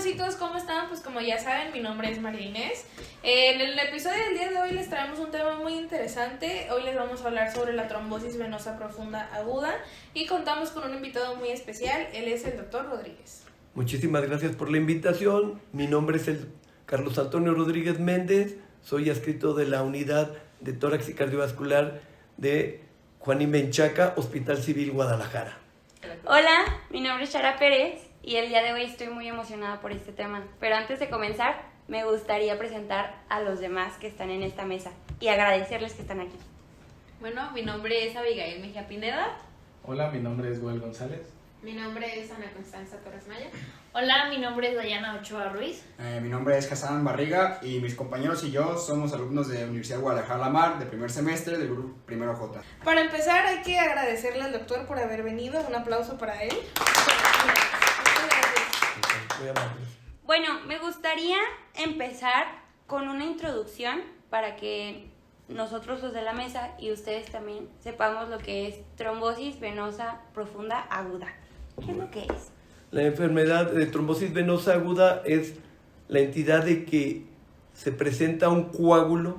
chicos, ¿cómo están? Pues como ya saben, mi nombre es María Inés. En el episodio del día de hoy les traemos un tema muy interesante. Hoy les vamos a hablar sobre la trombosis venosa profunda aguda y contamos con un invitado muy especial. Él es el doctor Rodríguez. Muchísimas gracias por la invitación. Mi nombre es el Carlos Antonio Rodríguez Méndez. Soy adscrito de la unidad de tórax y cardiovascular de Juan y Menchaca, Hospital Civil Guadalajara. Hola, mi nombre es Chara Pérez y el día de hoy estoy muy emocionada por este tema. Pero antes de comenzar, me gustaría presentar a los demás que están en esta mesa y agradecerles que están aquí. Bueno, mi nombre es Abigail Mejía Pineda. Hola, mi nombre es Goel González. Mi nombre es Ana Constanza Torres Maya. Hola, mi nombre es Dayana Ochoa Ruiz. Mi nombre es Hassan Barriga y mis compañeros y yo somos alumnos de Universidad de Guadalajara La Mar, de primer semestre del grupo Primero J. Para empezar, hay que agradecerle al doctor por haber venido. Un aplauso para él. Muy amables. Bueno, me gustaría empezar con una introducción para que nosotros los de la mesa y ustedes también sepamos lo que es trombosis venosa profunda aguda. ¿Qué es lo que es? La enfermedad de trombosis venosa aguda es la entidad de que se presenta un coágulo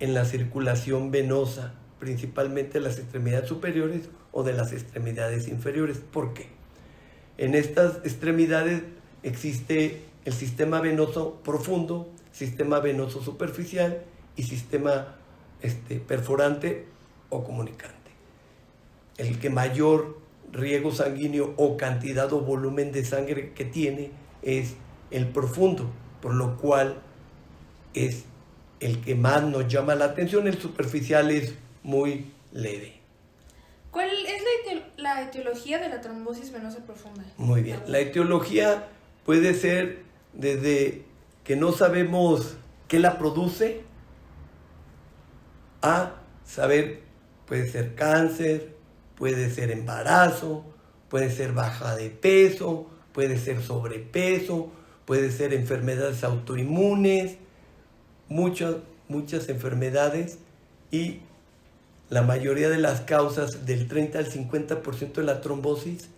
en la circulación venosa, principalmente de las extremidades superiores o de las extremidades inferiores. ¿Por qué? En estas extremidades existe el sistema venoso profundo, sistema venoso superficial y sistema perforante o comunicante. El que mayor riego sanguíneo o cantidad o volumen de sangre que tiene es el profundo, por lo cual es el que más nos llama la atención. El superficial es muy leve. ¿Cuál es la etiología de la trombosis venosa profunda? Muy bien. La etiología puede ser desde que no sabemos qué la produce a saber, puede ser cáncer, puede ser embarazo, puede ser baja de peso, puede ser sobrepeso, puede ser enfermedades autoinmunes, muchas enfermedades, y la mayoría de las causas, del 30 al 50% de la trombosis,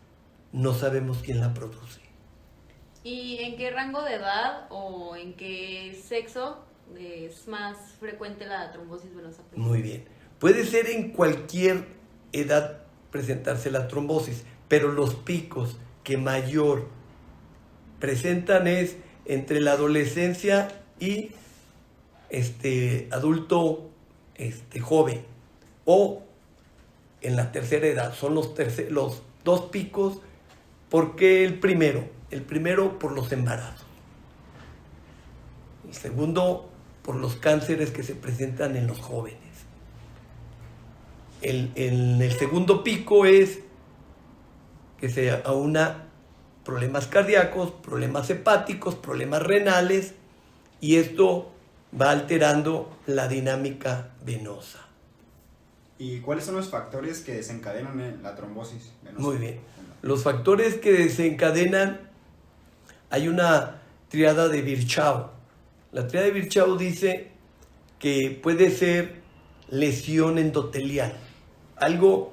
no sabemos quién la produce. ¿Y en qué rango de edad o en qué sexo es más frecuente la trombosis venosa profunda? Muy bien. Puede ser en cualquier edad presentarse la trombosis, pero los picos que mayor presentan es entre la adolescencia y adulto joven, o en la tercera edad. Son los dos picos. ¿Por qué el primero? El primero por los embarazos. El segundo por los cánceres que se presentan en los jóvenes. El segundo pico es que se aúna problemas cardíacos, problemas hepáticos, problemas renales, y esto va alterando la dinámica venosa. ¿Y cuáles son los factores que desencadenan la trombosis venosa? Muy bien. Los factores que desencadenan, hay una triada de Virchow. La triada de Virchow dice que puede ser lesión endotelial, algo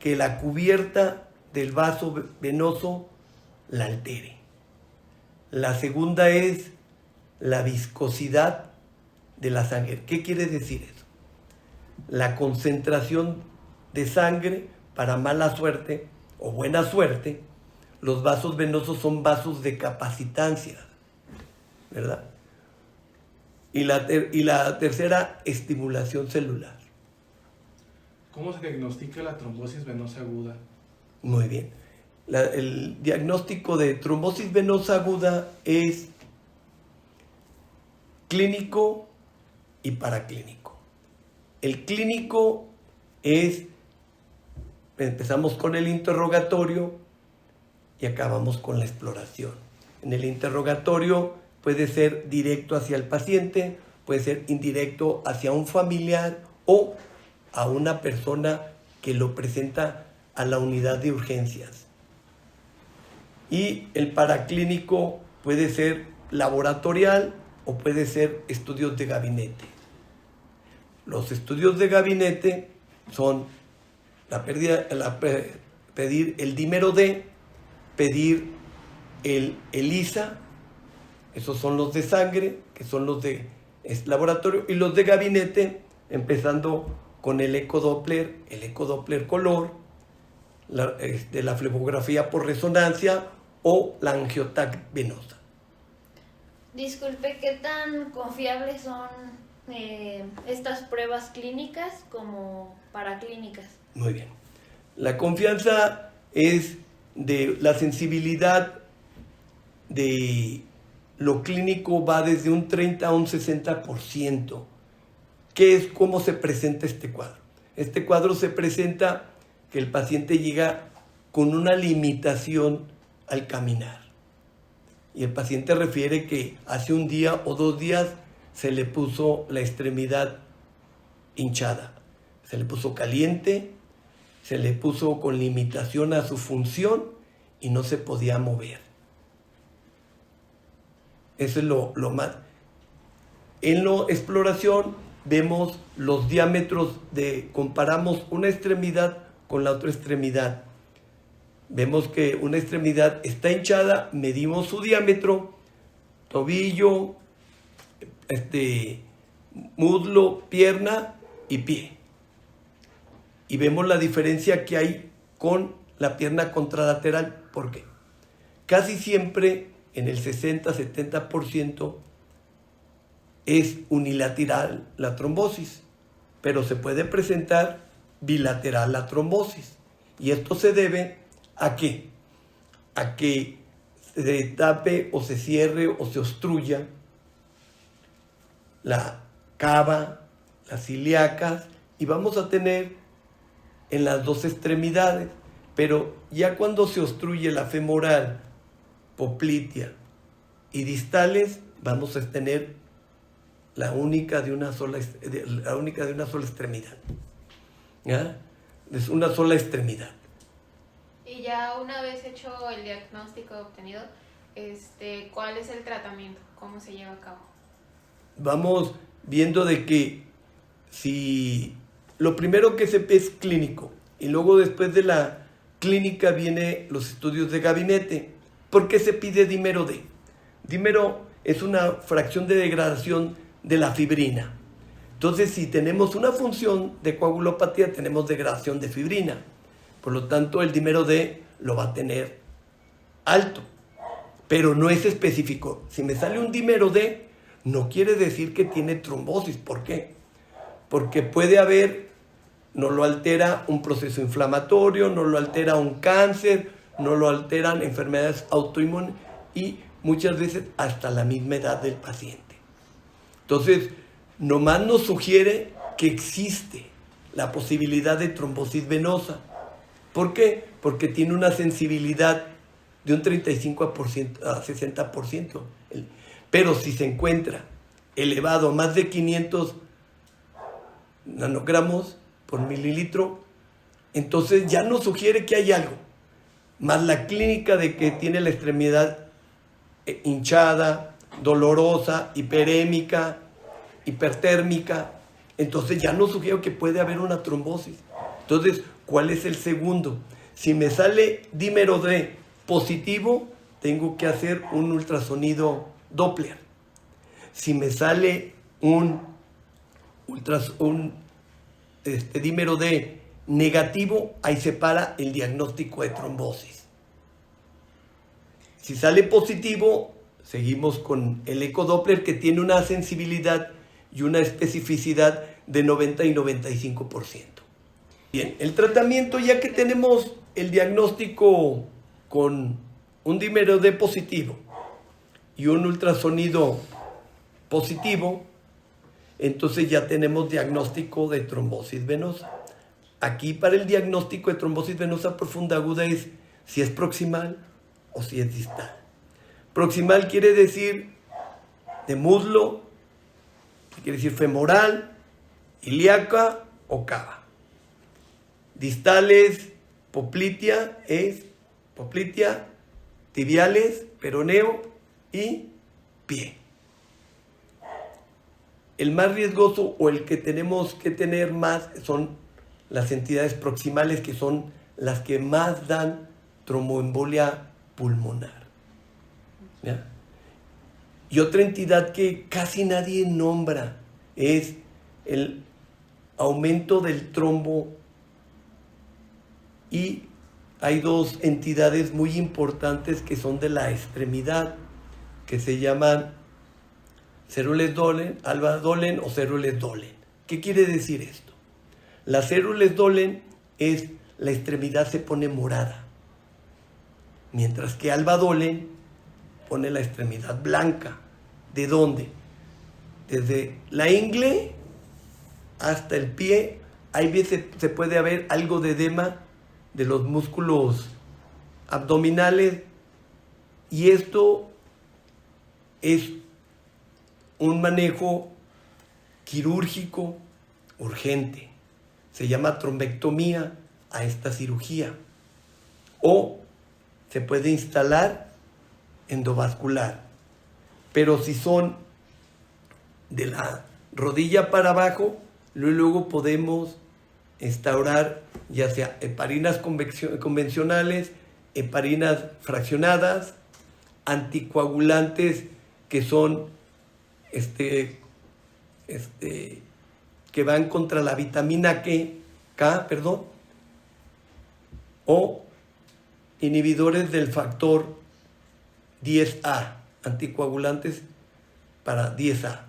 que la cubierta del vaso venoso la altere. La segunda es la viscosidad de la sangre. ¿Qué quiere decir eso? La concentración de sangre, para mala suerte o buena suerte, los vasos venosos son vasos de capacitancia, ¿verdad? Y la tercera, estimulación celular. ¿Cómo se diagnostica la trombosis venosa aguda? Muy bien. El diagnóstico de trombosis venosa aguda es clínico y paraclínico. El clínico es, empezamos con el interrogatorio y acabamos con la exploración. En el interrogatorio puede ser directo hacia el paciente, puede ser indirecto hacia un familiar o a una persona que lo presenta a la unidad de urgencias. Y el paraclínico puede ser laboratorial o puede ser estudios de gabinete. Los estudios de gabinete son pedir el dímero D, pedir el ELISA, esos son los de sangre, que son los de laboratorio, y los de gabinete, empezando con el ecodoppler color, la flebografía por resonancia o la angiotac venosa. Disculpe, ¿qué tan confiables son estas pruebas clínicas como paraclínicas? Muy bien. La confianza es de la sensibilidad de lo clínico va desde un 30 a un 60%. ¿Qué es cómo se presenta este cuadro? Este cuadro se presenta que el paciente llega con una limitación al caminar. Y el paciente refiere que hace un día o 2 días se le puso la extremidad hinchada. Se le puso caliente, se le puso con limitación a su función y no se podía mover. Eso es lo más. En la exploración vemos los diámetros comparamos una extremidad con la otra extremidad. Vemos que una extremidad está hinchada, medimos su diámetro, tobillo, muslo, pierna y pie. Y vemos la diferencia que hay con la pierna contralateral. ¿Por qué? Casi siempre en el 60-70% es unilateral la trombosis, pero se puede presentar bilateral la trombosis. Y esto se debe ¿a qué? A que se tape o se cierre o se obstruya la cava, las ilíacas, y vamos a tener en las 2 extremidades. Pero ya cuando se obstruye la femoral, poplitea y distales, vamos a tener la única de una sola extremidad. ¿Ya? Es una sola extremidad. Y ya una vez hecho el diagnóstico obtenido, ¿cuál es el tratamiento? ¿Cómo se lleva a cabo? Vamos viendo de que si lo primero que se ve es clínico y luego después de la clínica viene los estudios de gabinete. ¿Por qué se pide dímero D? Dímero es una fracción de degradación de la fibrina. Entonces, si tenemos una función de coagulopatía, tenemos degradación de fibrina. Por lo tanto, el dímero D lo va a tener alto, pero no es específico. Si me sale un dímero D, no quiere decir que tiene trombosis. ¿Por qué? Porque puede haber, no lo altera un proceso inflamatorio, no lo altera un cáncer, no lo alteran enfermedades autoinmunes y muchas veces hasta la misma edad del paciente. Entonces, nomás nos sugiere que existe la posibilidad de trombosis venosa. ¿Por qué? Porque tiene una sensibilidad de un 35% a 60%. Pero si se encuentra elevado a más de 500 nanogramos por mililitro, entonces ya nos sugiere que hay algo. Más la clínica de que tiene la extremidad hinchada, dolorosa, hiperémica, hipertérmica, entonces ya nos sugiere que puede haber una trombosis. Entonces, ¿cuál es el segundo? Si me sale dímero D positivo, tengo que hacer un ultrasonido Doppler. Si me sale un dímero D negativo, ahí se para el diagnóstico de trombosis. Si sale positivo, seguimos con el ecodoppler, que tiene una sensibilidad y una especificidad de 90 y 95%. Bien, el tratamiento, ya que tenemos el diagnóstico con un dímero D positivo y un ultrasonido positivo, entonces ya tenemos diagnóstico de trombosis venosa. Aquí para el diagnóstico de trombosis venosa profunda aguda es si es proximal o si es distal. Proximal quiere decir de muslo, quiere decir femoral, ilíaca o cava. Distales, poplitea, tibiales, peroneo y pie. El más riesgoso o el que tenemos que tener más son las entidades proximales, que son las que más dan tromboembolia pulmonar. ¿ya? Y otra entidad que casi nadie nombra es el aumento del trombo, y hay dos entidades muy importantes que son de la extremidad, que se llaman cérules Dolen, alba Dolen o cérules Dolen. ¿Qué quiere decir esto? Las cérules Dolen es la extremidad se pone morada, mientras que alba Dolen pone la extremidad blanca. ¿De dónde? Desde la ingle hasta el pie, hay veces se puede haber algo de edema de los músculos abdominales, y esto es un manejo quirúrgico urgente. Se llama trombectomía a esta cirugía, o se puede instalar endovascular. Pero si son de la rodilla para abajo, luego podemos instaurar ya sea heparinas convencionales, heparinas fraccionadas, anticoagulantes que son que van contra la vitamina K, o inhibidores del factor 10A, anticoagulantes para 10A,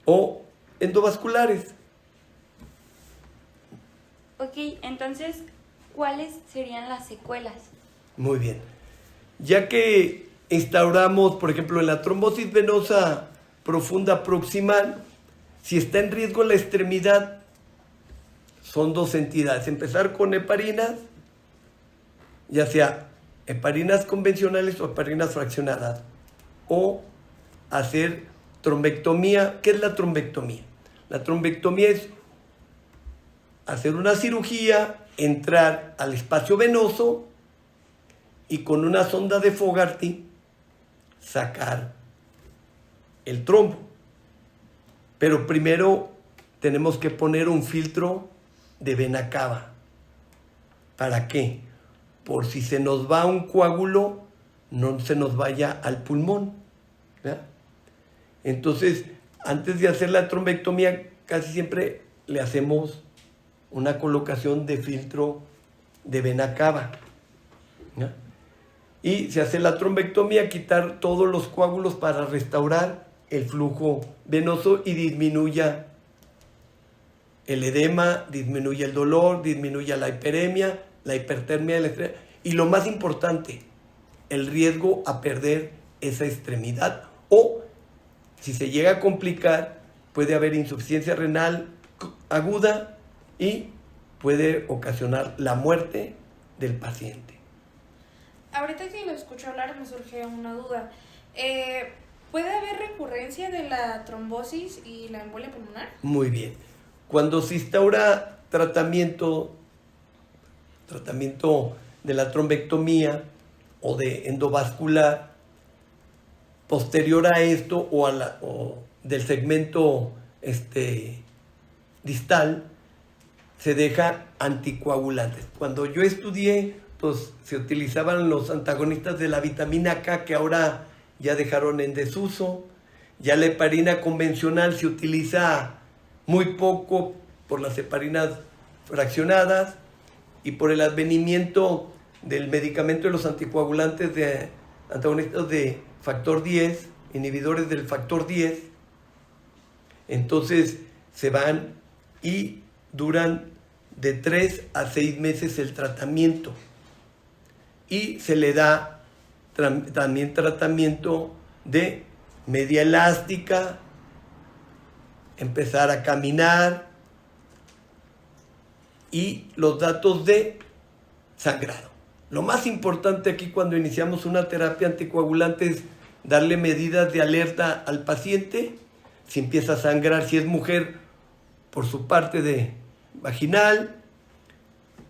o endovasculares. Ok, entonces, ¿cuáles serían las secuelas? Muy bien. Ya que instauramos, por ejemplo, en la trombosis venosa profunda proximal, si está en riesgo la extremidad, son dos entidades. Empezar con heparinas, ya sea heparinas convencionales o heparinas fraccionadas, o hacer trombectomía. ¿Qué es la trombectomía? La trombectomía es hacer una cirugía, entrar al espacio venoso y con una sonda de Fogarty sacar el trombo. Pero primero tenemos que poner un filtro de vena cava. ¿Para qué? Por si se nos va un coágulo, no se nos vaya al pulmón, ¿verdad? Entonces, antes de hacer la trombectomía, casi siempre le hacemos una colocación de filtro de vena cava, ¿ya? Y se hace la trombectomía, quitar todos los coágulos para restaurar el flujo venoso y disminuya el edema, disminuye el dolor, disminuye la hiperemia, la hipertermia, el estrés, y lo más importante, el riesgo a perder esa extremidad, o si se llega a complicar, puede haber insuficiencia renal aguda y puede ocasionar la muerte del paciente. Ahorita que lo escucho hablar me surge una duda. ¿Puede haber recurrencia de la trombosis y la embolia pulmonar? Muy bien. Cuando se instaura tratamiento de la trombectomía o de endovascular, posterior a esto o del segmento distal, se deja anticoagulantes. Cuando yo estudié, pues se utilizaban los antagonistas de la vitamina K, que ahora ya dejaron en desuso. Ya la heparina convencional se utiliza muy poco por las heparinas fraccionadas y por el advenimiento del medicamento de los anticoagulantes de antagonistas de factor 10, inhibidores del factor 10. Entonces se van y duran de 3 a 6 meses el tratamiento, y se le da también tratamiento de media elástica, empezar a caminar, y los datos de sangrado. Lo más importante aquí cuando iniciamos una terapia anticoagulante es darle medidas de alerta al paciente. Si empieza a sangrar, si es mujer, por su parte de vaginal;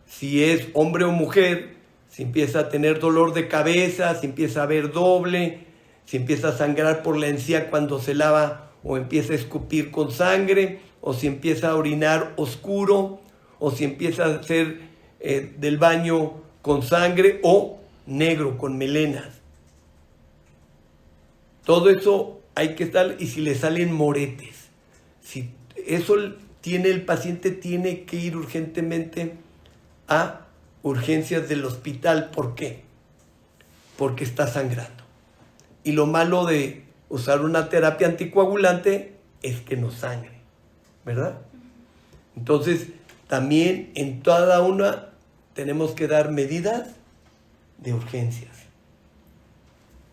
si es hombre o mujer, si empieza a tener dolor de cabeza, si empieza a ver doble, si empieza a sangrar por la encía cuando se lava o empieza a escupir con sangre, o si empieza a orinar oscuro, o si empieza a hacer del baño con sangre o negro, con melenas. Todo eso hay que estar, y si le salen moretes, si eso tiene el paciente, tiene que ir urgentemente a urgencias del hospital. ¿Por qué? Porque está sangrando. Y lo malo de usar una terapia anticoagulante es que no sangre, ¿verdad? Entonces, también en toda una tenemos que dar medidas de urgencias.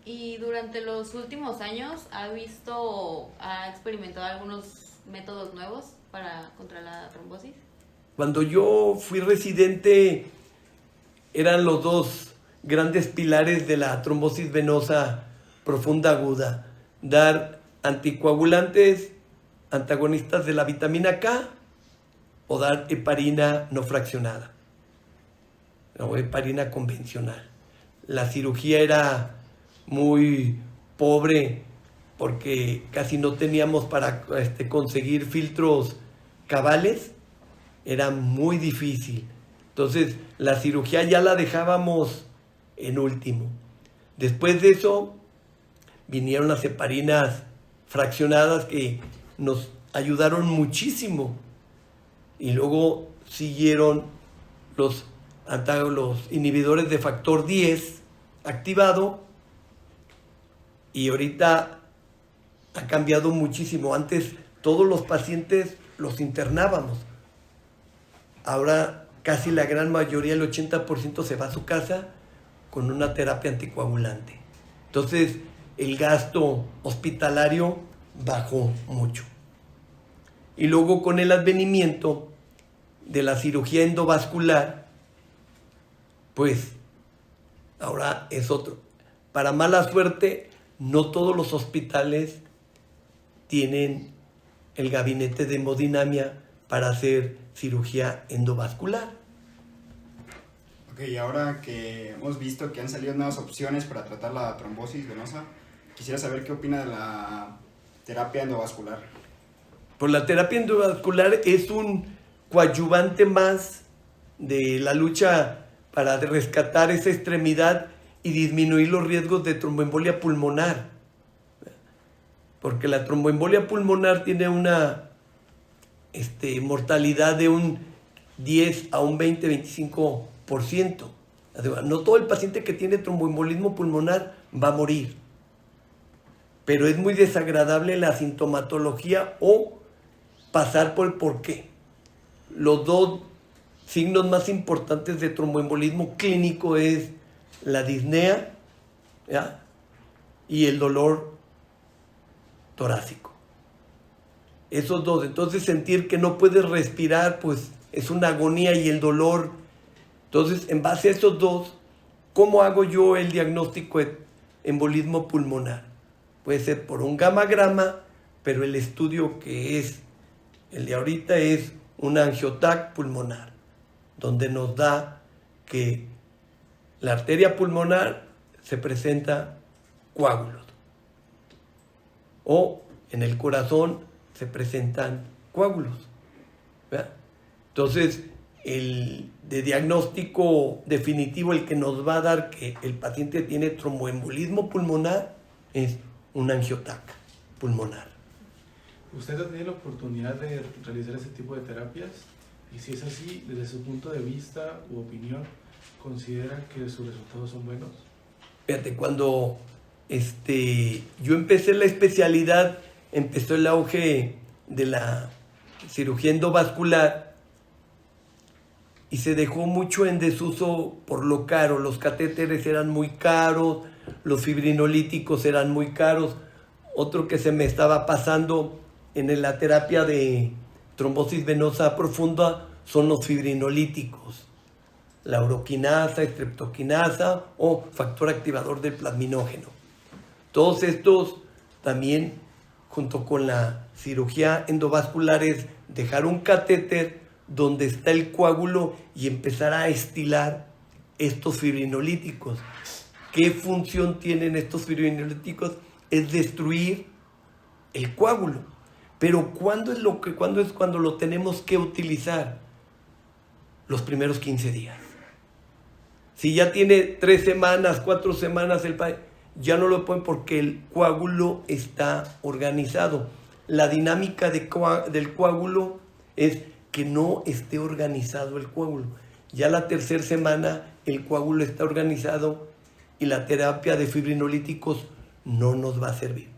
Y durante los últimos años, ¿ha experimentado algunos métodos nuevos contra la trombosis? Cuando yo fui residente, eran los dos grandes pilares de la trombosis venosa profunda aguda: dar anticoagulantes antagonistas de la vitamina K o dar heparina no fraccionada o heparina convencional. La cirugía era muy pobre porque casi no teníamos para conseguir filtros cabales, era muy difícil. Entonces la cirugía ya la dejábamos en último. Después de eso vinieron las heparinas fraccionadas que nos ayudaron muchísimo, y luego siguieron los inhibidores de factor 10 activado, y ahorita ha cambiado muchísimo. Antes todos los pacientes los internábamos, ahora casi la gran mayoría, el 80%, se va a su casa con una terapia anticoagulante. Entonces el gasto hospitalario bajó mucho. Y luego, con el advenimiento de la cirugía endovascular, pues ahora es otro. Para mala suerte, no todos los hospitales tienen el gabinete de hemodinamia para hacer cirugía endovascular. Ok, y ahora que hemos visto que han salido nuevas opciones para tratar la trombosis venosa, quisiera saber qué opina de la terapia endovascular. Pues la terapia endovascular es un coadyuvante más de la lucha para rescatar esa extremidad y disminuir los riesgos de tromboembolia pulmonar. Porque la tromboembolia pulmonar tiene una mortalidad de un 10 a un 20-25%. No todo el paciente que tiene tromboembolismo pulmonar va a morir, pero es muy desagradable la sintomatología o pasar por el porqué. Los dos signos más importantes de tromboembolismo clínico es la disnea, ¿ya?, y el dolor torácico. Esos dos. Entonces, sentir que no puedes respirar, pues es una agonía, y el dolor. Entonces, en base a esos dos, ¿cómo hago yo el diagnóstico de embolismo pulmonar? Puede ser por un gamagrama, pero el estudio que es el de ahorita es un angiotac pulmonar, donde nos da que la arteria pulmonar se presenta coágulos, o en el corazón se presentan coágulos, ¿verdad? Entonces, el de diagnóstico definitivo, el que nos va a dar que el paciente tiene tromboembolismo pulmonar, es un angiotac pulmonar. ¿Usted ha tenido la oportunidad de realizar ese tipo de terapias? Y si es así, desde su punto de vista u opinión, ¿considera que sus resultados son buenos? Fíjate, cuando yo empecé la especialidad, empezó el auge de la cirugía endovascular y se dejó mucho en desuso por lo caro. Los catéteres eran muy caros, los fibrinolíticos eran muy caros. Otro que se me estaba pasando en la terapia de trombosis venosa profunda son los fibrinolíticos, la uroquinasa, streptoquinasa o factor activador del plasminógeno. Todos estos también, junto con la cirugía endovascular, es dejar un catéter donde está el coágulo y empezar a estilar estos fibrinolíticos. ¿Qué función tienen estos fibrinolíticos? Es destruir el coágulo. Pero ¿cuándo es cuando lo tenemos que utilizar? Los primeros 15 días. Si ya tiene 3 semanas, 4 semanas, ya no lo pueden porque el coágulo está organizado. La dinámica del coágulo es que no esté organizado el coágulo. Ya la tercera semana el coágulo está organizado y la terapia de fibrinolíticos no nos va a servir.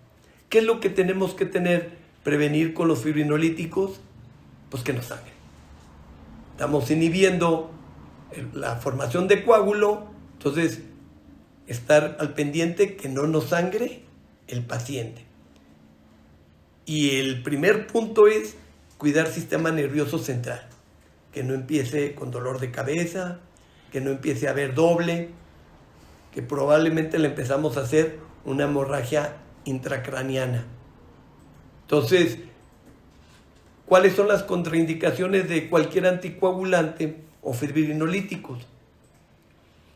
¿Qué es lo que tenemos que prevenir con los fibrinolíticos? Pues que no sangren. Estamos inhibiendo la formación de coágulo, entonces estar al pendiente que no nos sangre el paciente. Y el primer punto es cuidar sistema nervioso central, que no empiece con dolor de cabeza, que no empiece a haber doble, que probablemente le empezamos a hacer una hemorragia intracraniana. Entonces, ¿cuáles son las contraindicaciones de cualquier anticoagulante o fibrinolíticos?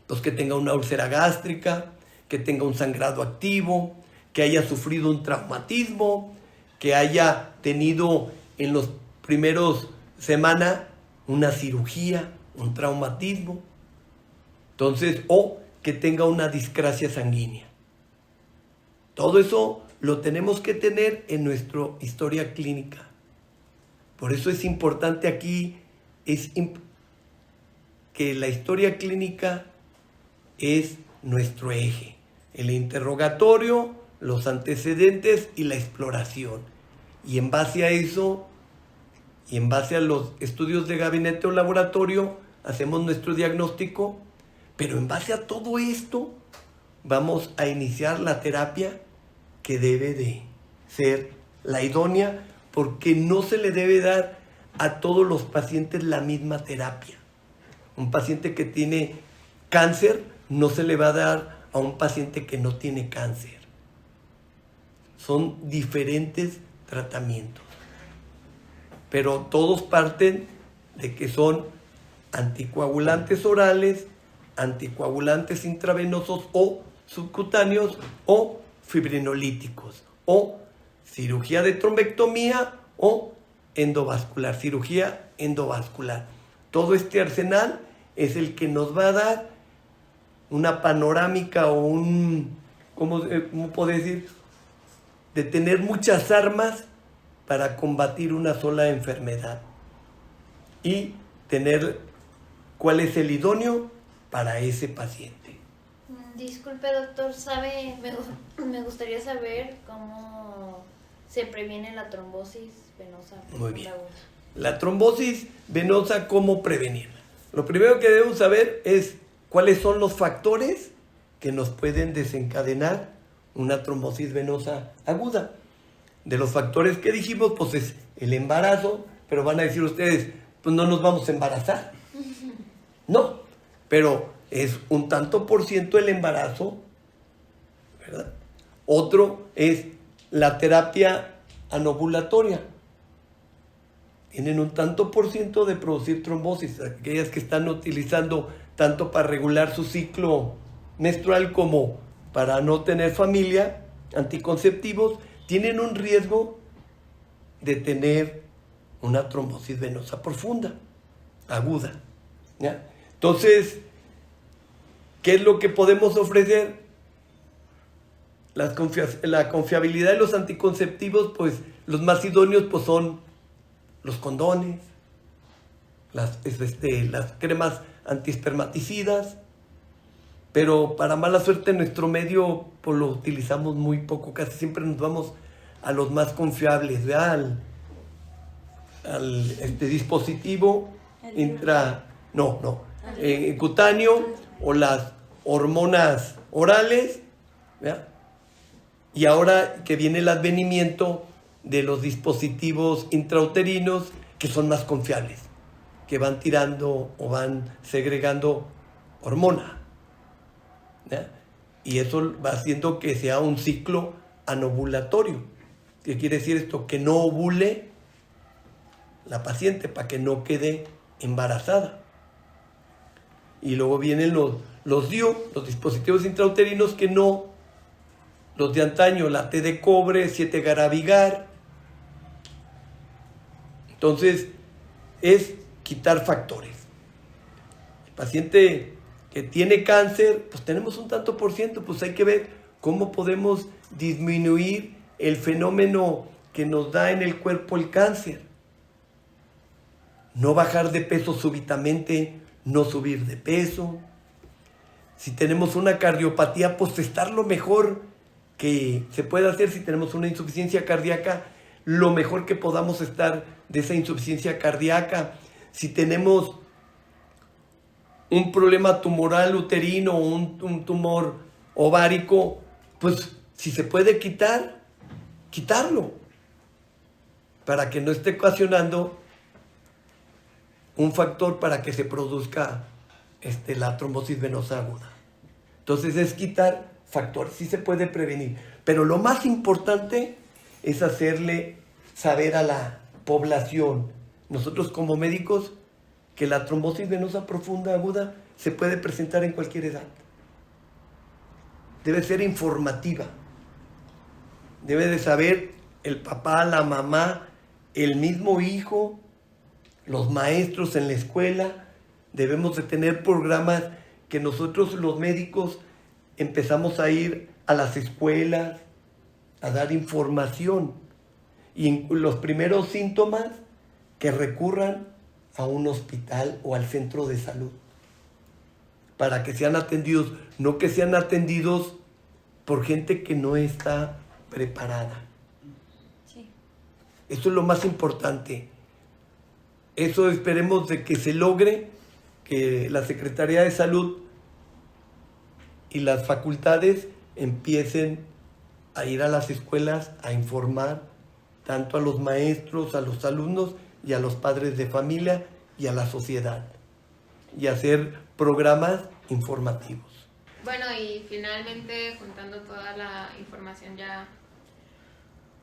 Pues que tenga una úlcera gástrica, que tenga un sangrado activo, que haya sufrido un traumatismo, que haya tenido en los primeros semanas una cirugía, un traumatismo. Entonces, o que tenga una discrasia sanguínea. Todo eso lo tenemos que tener en nuestra historia clínica. Por eso es importante aquí que la historia clínica es nuestro eje. El interrogatorio, los antecedentes y la exploración. Y en base a eso, y en base a los estudios de gabinete o laboratorio, hacemos nuestro diagnóstico. Pero en base a todo esto, vamos a iniciar la terapia que debe de ser la idónea, porque no se le debe dar a todos los pacientes la misma terapia. Un paciente que tiene cáncer no se le va a dar a un paciente que no tiene cáncer. Son diferentes tratamientos, pero todos parten de que son anticoagulantes orales, anticoagulantes intravenosos o subcutáneos o fibrinolíticos o cirugía de trombectomía o endovascular, cirugía endovascular. Todo este arsenal es el que nos va a dar una panorámica o ¿cómo puedo decir? De tener muchas armas para combatir una sola enfermedad y tener cuál es el idóneo para ese paciente. Disculpe, doctor, me gustaría saber cómo se previene la trombosis venosa. Muy bien. La trombosis venosa, ¿cómo prevenirla? Lo primero que debemos saber es cuáles son los factores que nos pueden desencadenar una trombosis venosa aguda. De los factores que dijimos, pues es el embarazo, pero van a decir ustedes, pues no nos vamos a embarazar. No, pero es un tanto por ciento el embarazo, ¿verdad? Otro es la terapia anovulatoria. Tienen un tanto por ciento de producir trombosis, aquellas que están utilizando tanto para regular su ciclo menstrual como para no tener familia, anticonceptivos, tienen un riesgo de tener una trombosis venosa profunda, aguda, ¿ya? Entonces, ¿qué es lo que podemos ofrecer? La confiabilidad de los anticonceptivos, pues los más idóneos pues son los condones, las cremas antiespermaticidas, pero para mala suerte en nuestro medio pues lo utilizamos muy poco, casi siempre nos vamos a los más confiables, ¿verdad? Al dispositivo cutáneo o las hormonas orales, ¿verdad? Y ahora que viene el advenimiento de los dispositivos intrauterinos que son más confiables, que van tirando o van segregando hormona, ¿verdad? Y eso va haciendo que sea un ciclo anovulatorio. ¿Qué quiere decir esto? Que no ovule la paciente para que no quede embarazada. Y luego vienen los DIU, los dispositivos intrauterinos que no, los de antaño, la T de cobre, 7-Garavigar. Entonces, es quitar factores. El paciente que tiene cáncer, pues tenemos un tanto por ciento, pues hay que ver ¿Cómo podemos disminuir el fenómeno que nos da en el cuerpo el cáncer? No bajar de peso súbitamente, no subir de peso. Si tenemos una cardiopatía, pues estar lo mejor que se puede hacer. Si tenemos una insuficiencia cardíaca, lo mejor que podamos estar de esa insuficiencia cardíaca. Si tenemos un problema tumoral uterino o un tumor ovárico, pues si se puede quitarlo, para que no esté ocasionando un factor para que se produzca la trombosis venosa aguda. Entonces es quitar factores, sí se puede prevenir, pero lo más importante es hacerle saber a la población, nosotros como médicos, que la trombosis venosa profunda aguda se puede presentar en cualquier edad. Debe ser informativa. Debe de saber el papá, la mamá, el mismo hijo, los maestros en la escuela. Debemos de tener programas que nosotros los médicos empezamos a ir a las escuelas a dar información. Y en los primeros síntomas que recurran a un hospital o al centro de salud para que sean atendidos, no que sean atendidos por gente que no está preparada. Sí. Eso es lo más importante. Eso esperemos de que se logre, que la Secretaría de Salud y las facultades empiecen a ir a las escuelas a informar tanto a los maestros, a los alumnos y a los padres de familia y a la sociedad, y hacer programas informativos. Bueno, y finalmente, juntando toda la información ya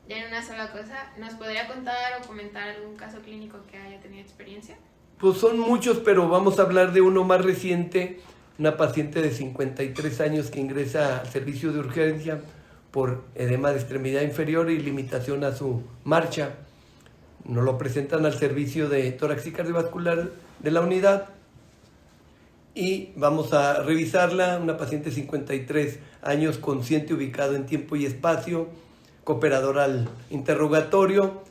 en una sola cosa, ¿nos podría contar o comentar algún caso clínico que haya tenido experiencia? Pues son muchos, pero vamos a hablar de uno más reciente, una paciente de 53 años que ingresa al servicio de urgencia por edema de extremidad inferior y limitación a su marcha. Nos lo presentan al servicio de tórax y cardiovascular de la unidad y vamos a revisarla. Una paciente de 53 años, consciente, ubicado en tiempo y espacio, cooperador al interrogatorio.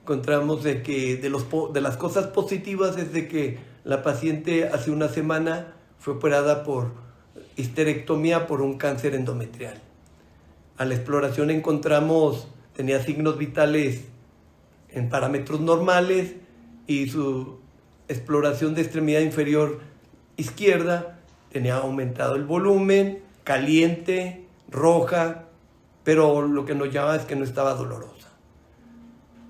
Encontramos de que de las cosas positivas es de que la paciente hace una semana fue operada por histerectomía por un cáncer endometrial. A la exploración encontramos, tenía signos vitales en parámetros normales y su exploración de extremidad inferior izquierda tenía aumentado el volumen, caliente, roja, pero lo que nos llamaba es que no estaba dolorosa.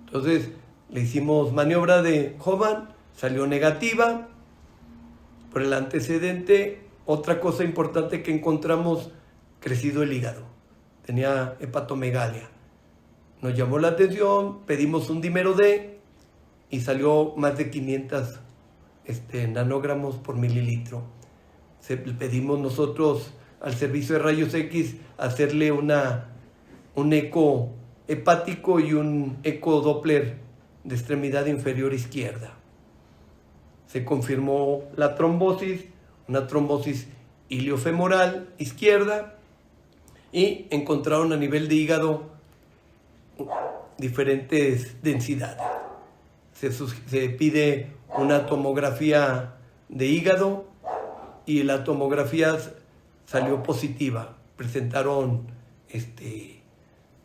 Entonces le hicimos maniobra de Hoffman, salió negativa. Por el antecedente, otra cosa importante que encontramos, crecido el hígado, tenía hepatomegalia. Nos llamó la atención, pedimos un dímero D y salió más de 500 nanogramos por mililitro. Pedimos nosotros al servicio de rayos X hacerle un eco hepático y un eco Doppler de extremidad inferior izquierda. Se confirmó la trombosis, una trombosis iliofemoral izquierda, y encontraron a nivel de hígado diferentes densidades. Se pide una tomografía de hígado y la tomografía salió positiva. Presentaron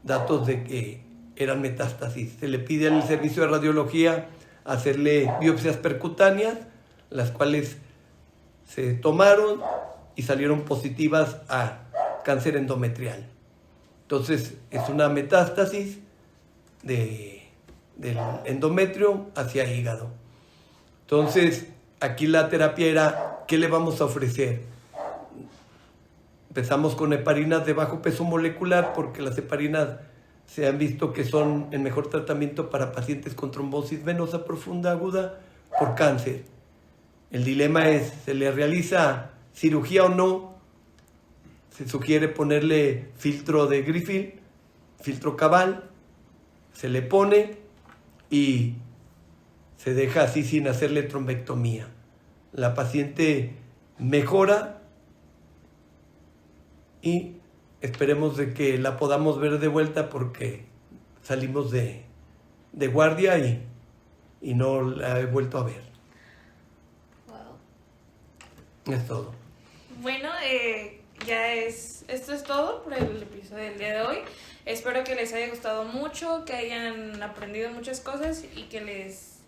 datos de que eran metástasis. Se le pide al servicio de radiología hacerle biopsias percutáneas, las cuales se tomaron y salieron positivas a cáncer endometrial. Entonces es una metástasis del endometrio hacia hígado. Entonces aquí la terapia era, ¿qué le vamos a ofrecer? Empezamos con heparinas de bajo peso molecular porque las heparinas se han visto que son el mejor tratamiento para pacientes con trombosis venosa profunda aguda por cáncer. El dilema es, ¿se le realiza cirugía o no? Se sugiere ponerle filtro de Griffith, filtro Cabal, se le pone y se deja así sin hacerle trombectomía. La paciente mejora y esperemos de que la podamos ver de vuelta porque salimos de guardia y no la he vuelto a ver. Wow. Es todo. Bueno, esto es todo por el episodio del día de hoy. Espero que les haya gustado mucho, que hayan aprendido muchas cosas y que les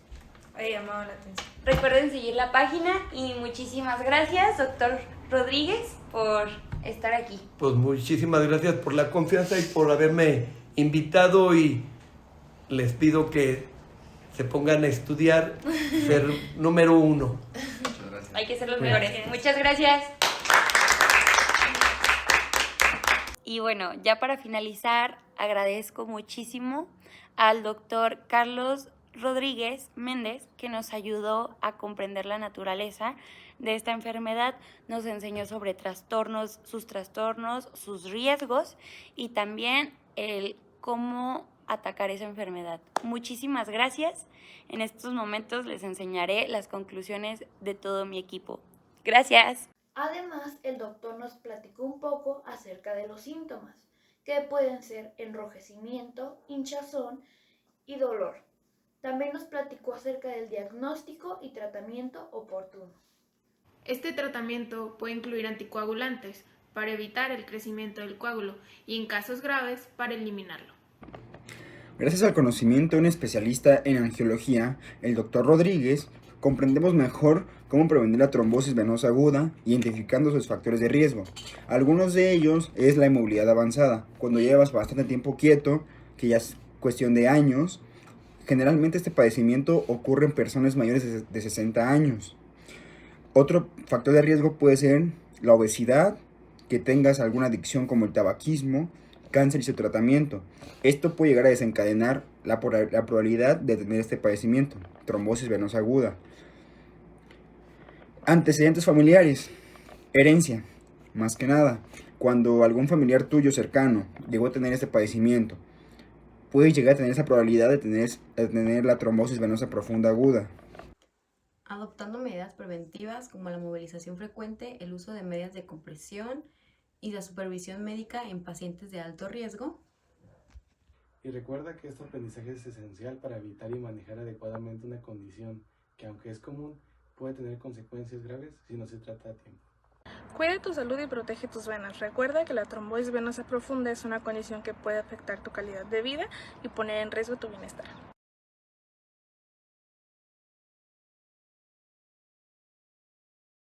haya llamado la atención. Recuerden seguir la página y muchísimas gracias, doctor Rodríguez, por estar aquí. Pues muchísimas gracias por la confianza y por haberme invitado, y les pido que se pongan a estudiar, ser número 1. Muchas gracias. Hay que ser los Gracias. mejores. Muchas gracias. Y bueno, ya para finalizar, agradezco muchísimo al doctor Carlos Rodríguez Méndez, que nos ayudó a comprender la naturaleza de esta enfermedad, nos enseñó sobre trastornos, sus riesgos y también el cómo atacar esa enfermedad. Muchísimas gracias. En estos momentos les enseñaré las conclusiones de todo mi equipo. Gracias. Además, el doctor nos platicó un poco acerca de los síntomas, que pueden ser enrojecimiento, hinchazón y dolor. También nos platicó acerca del diagnóstico y tratamiento oportuno. Este tratamiento puede incluir anticoagulantes para evitar el crecimiento del coágulo y en casos graves para eliminarlo. Gracias al conocimiento de un especialista en angiología, el Dr. Rodríguez, comprendemos mejor cómo prevenir la trombosis venosa aguda, identificando sus factores de riesgo. Algunos de ellos es la inmovilidad avanzada, cuando llevas bastante tiempo quieto, que ya es cuestión de años. Generalmente este padecimiento ocurre en personas mayores de 60 años. Otro factor de riesgo puede ser la obesidad, que tengas alguna adicción como el tabaquismo, cáncer y su tratamiento. Esto puede llegar a desencadenar la probabilidad de tener este padecimiento, trombosis venosa aguda. Antecedentes familiares, herencia, más que nada. Cuando algún familiar tuyo cercano llegó a tener este padecimiento, puede llegar a tener esa probabilidad de tener la trombosis venosa profunda aguda. Adoptando medidas preventivas como la movilización frecuente, el uso de medidas de compresión y la supervisión médica en pacientes de alto riesgo. Y recuerda que este aprendizaje es esencial para evitar y manejar adecuadamente una condición que, aunque es común, puede tener consecuencias graves si no se trata a tiempo. Cuida tu salud y protege tus venas. Recuerda que la trombosis venosa profunda es una condición que puede afectar tu calidad de vida y poner en riesgo tu bienestar.